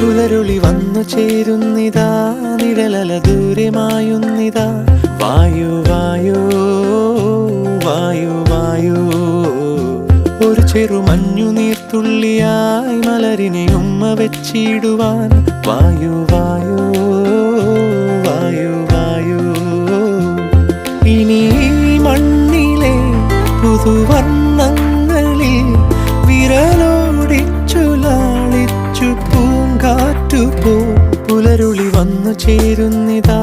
പുലരുളി വന്നു ചേരുന്നിതാ, നിഴലല ദൂരെ മായുന്നിതാ. വായു വായോ വായു വായോ, ഒരു ചെറു മഞ്ഞു നീർത്തുള്ളിയായി മലരിനെ ഉമ്മ വെച്ചിടുവാൻ. വായു വായോ വായു വായോ, ഇനി മണ്ണിലെ പുതുവർണ്ണങ്ങളിൽ വിരലോടിച്ചു ലാളിച്ചു പൂങ്കാറ്റുപോ. പുലരുളി വന്നു ചേരുന്നിതാ,